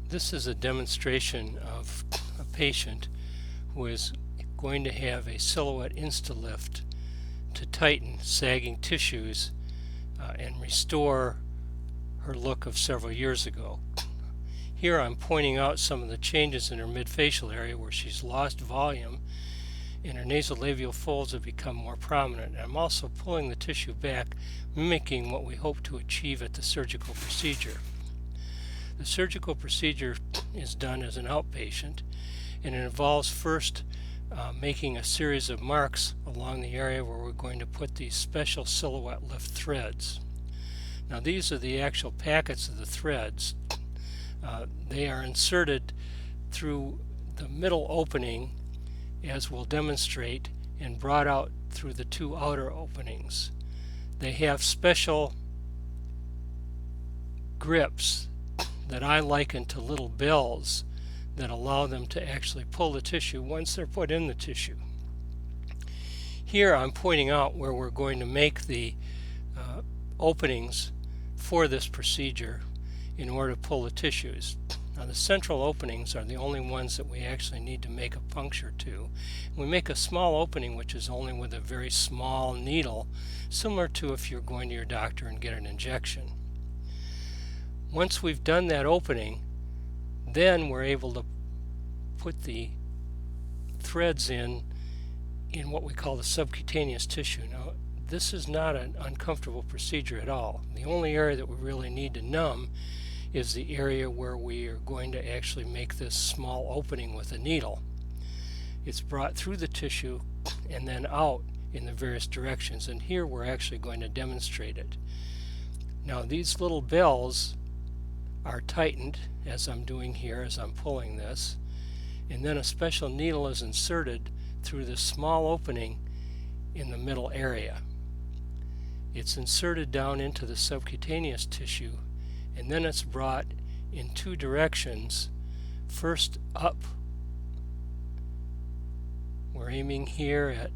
This is a demonstration of a patient who is going to have a Silhouette Instalift to tighten sagging tissues and restore her look of several years ago. Here I'm pointing out some of the changes in her midfacial area where she's lost volume and her nasolabial folds have become more prominent. And I'm also pulling the tissue back, mimicking what we hope to achieve at the surgical procedure. The surgical procedure is done as an outpatient, and it involves first making a series of marks along the area where we're going to put these special Silhouette lift threads. Now these are the actual packets of the threads. They are inserted through the middle opening, as we'll demonstrate, and brought out through the two outer openings. They have special grips that I liken to little bells that allow them to actually pull the tissue once they're put in the tissue. Here I'm pointing out where we're going to make the openings for this procedure in order to pull the tissues. Now the central openings are the only ones that we actually need to make a puncture to. We make a small opening which is only with a very small needle, similar to if you're going to your doctor and get an injection. Once we've done that opening, then we're able to put the threads in what we call the subcutaneous tissue. Now, this is not an uncomfortable procedure at all. The only area that we really need to numb is the area where we are going to actually make this small opening with a needle. It's brought through the tissue and then out in the various directions, and here we're actually going to demonstrate it. Now these little bells are tightened as I'm doing here, as I'm pulling this, and then a special needle is inserted through this small opening in the middle area. It's inserted down into the subcutaneous tissue, and then it's brought in two directions. First up, we're aiming here at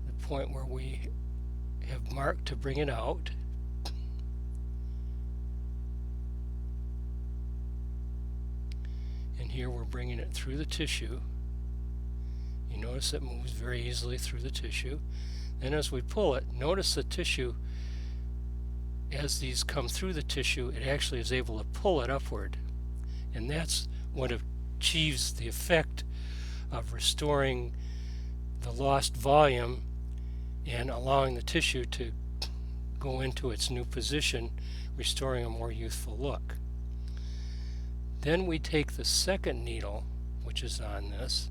the point where we have marked to bring it out. And here we're bringing it through the tissue. You notice it moves very easily through the tissue. Then as we pull it, notice the tissue, as these come through the tissue, it actually is able to pull it upward. And that's what achieves the effect of restoring the lost volume and allowing the tissue to go into its new position, restoring a more youthful look. Then we take the second needle, which is on this,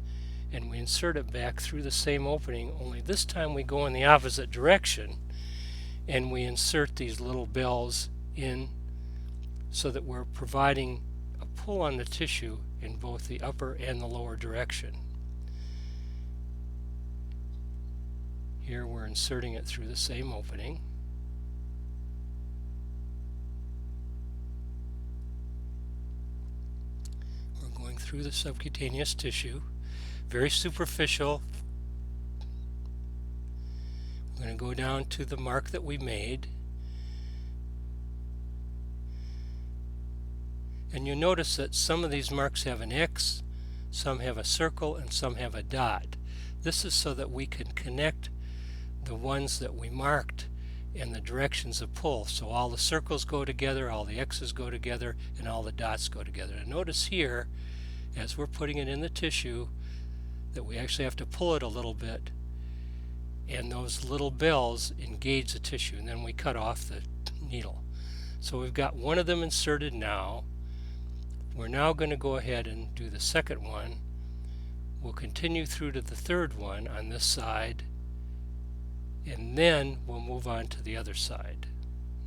and we insert it back through the same opening, only this time we go in the opposite direction and we insert these little bells in so that we're providing a pull on the tissue in both the upper and the lower direction. Here we're inserting it through the same opening. We're going through the subcutaneous tissue, very superficial. We're going to go down to the mark that we made. And you'll notice that some of these marks have an X, some have a circle, and some have a dot. This is so that we can connect the ones that we marked and the directions of pull. So all the circles go together, all the X's go together, and all the dots go together. And notice here, as we're putting it in the tissue, that we actually have to pull it a little bit, and those little bells engage the tissue, and then we cut off the needle. So we've got one of them inserted now. We're now going to go ahead and do the second one. We'll continue through to the third one on this side, and then we'll move on to the other side.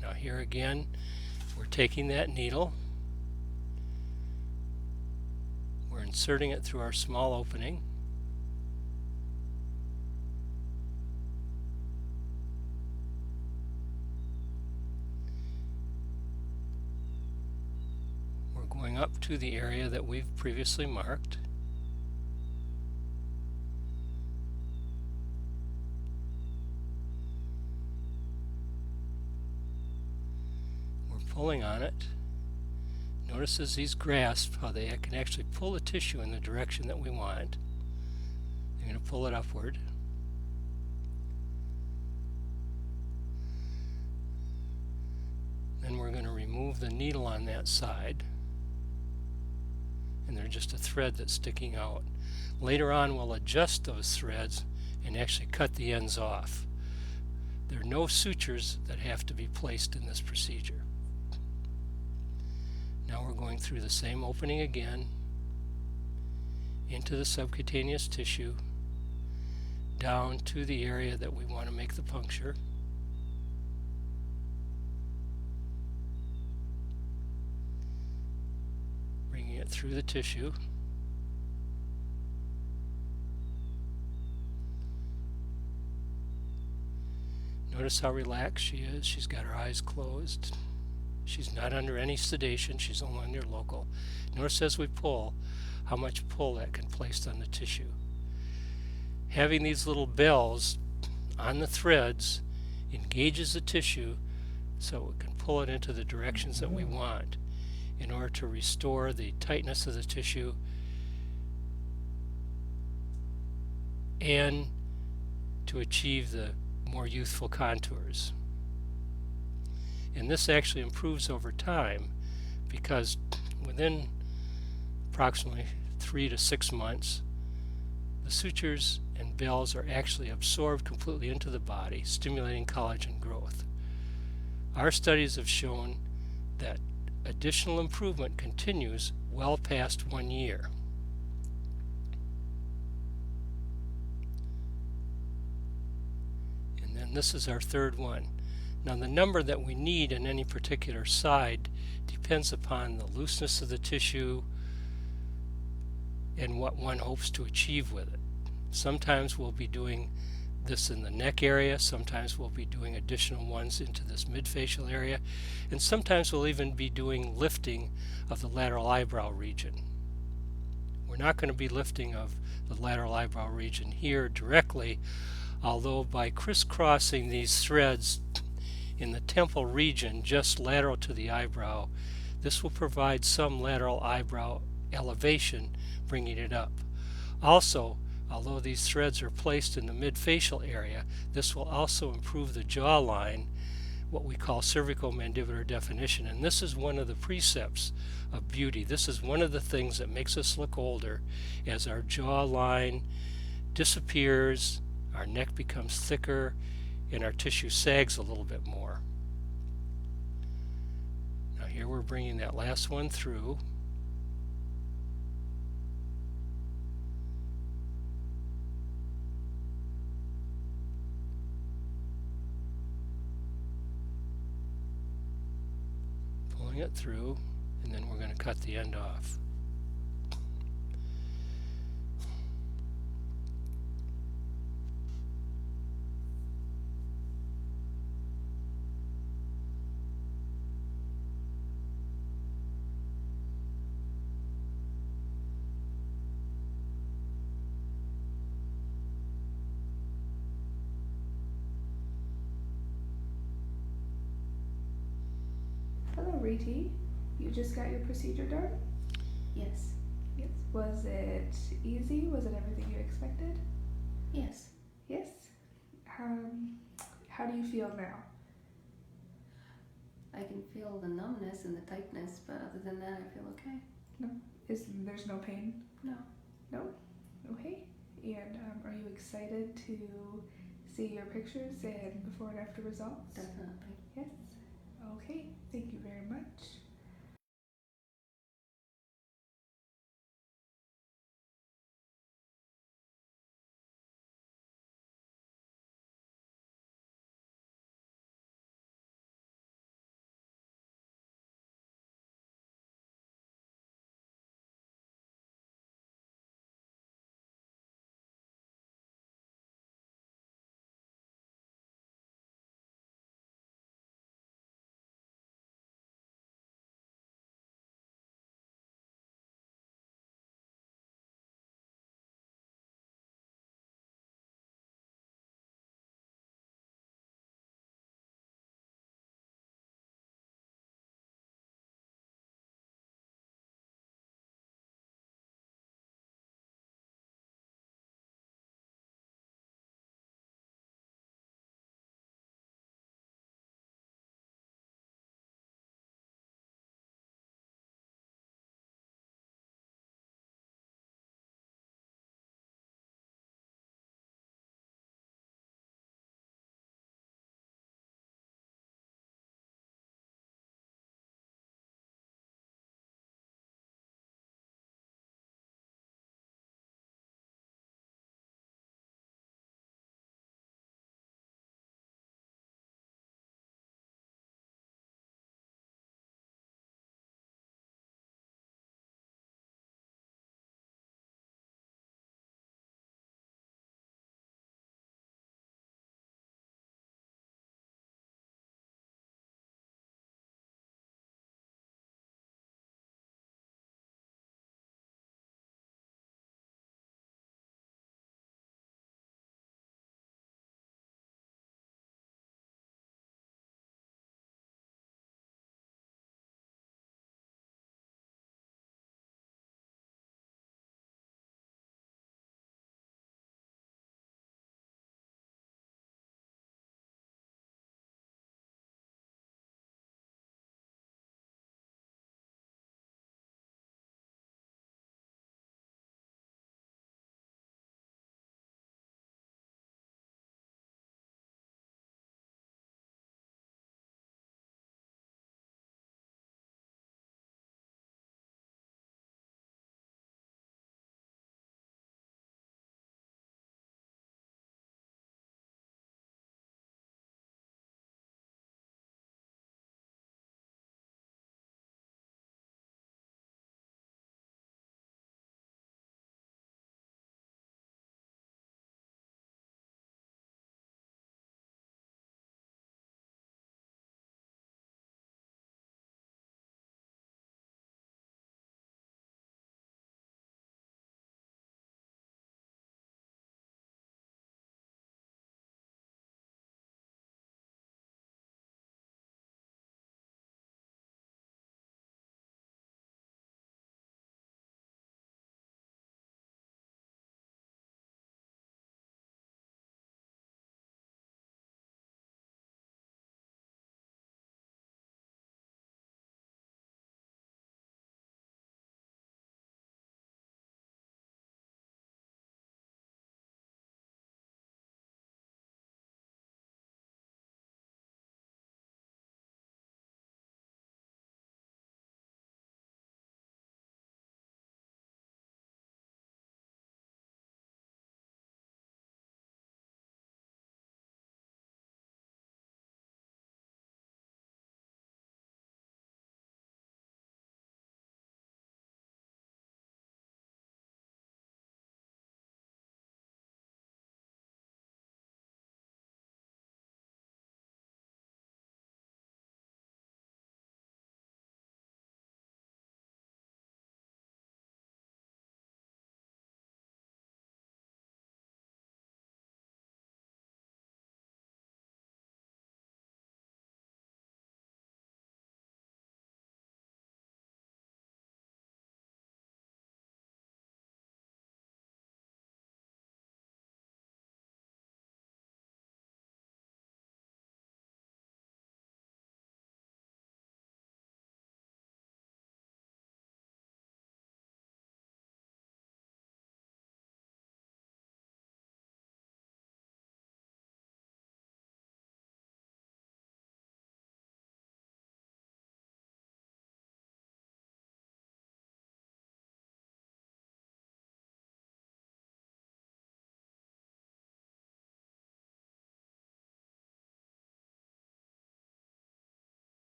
Now here again, we're taking that needle, we're inserting it through our small opening, we're going up to the area that we've previously marked. Pulling on it. Notice as these grasp how they can actually pull the tissue in the direction that we want. They're going to pull it upward. Then we're going to remove the needle on that side, and there's just a thread that's sticking out. Later on we'll adjust those threads and actually cut the ends off. There are no sutures that have to be placed in this procedure. Now we're going through the same opening again into the subcutaneous tissue down to the area that we want to make the puncture. Bringing it through the tissue. Notice how relaxed she is. She's got her eyes closed. She's not under any sedation. She's only under local. Notice as we pull, how much pull that can place on the tissue. Having these little bells on the threads engages the tissue so it can pull it into the directions that we want in order to restore the tightness of the tissue and to achieve the more youthful contours. And this actually improves over time because within approximately 3 to 6 months, the sutures and bells are actually absorbed completely into the body, stimulating collagen growth. Our studies have shown that additional improvement continues well past 1 year. And then this is our third one. Now the number that we need in any particular side depends upon the looseness of the tissue and what one hopes to achieve with it. Sometimes we'll be doing this in the neck area, sometimes we'll be doing additional ones into this midfacial area, and sometimes we'll even be doing lifting of the lateral eyebrow region. We're not going to be lifting of the lateral eyebrow region here directly, although by crisscrossing these threads in the temple region just lateral to the eyebrow, this will provide some lateral eyebrow elevation, bringing it up. Also, although these threads are placed in the midfacial area, this will also improve the jawline, what we call cervicomandibular definition. And this is one of the precepts of beauty. This is one of the things that makes us look older as our jawline disappears, our neck becomes thicker, and our tissue sags a little bit more. Now here we're bringing that last one through. Pulling it through, and then we're going to cut the end off. Hello, Riti. You just got your procedure done? Yes. Yes. Was it easy? Was it everything you expected? Yes. Yes. How do you feel now? I can feel the numbness and the tightness, but other than that, I feel okay. No. There's no pain? No. No? Okay. And are you excited to see your pictures and before and after results? Definitely. Yes. Okay. Thank you very much.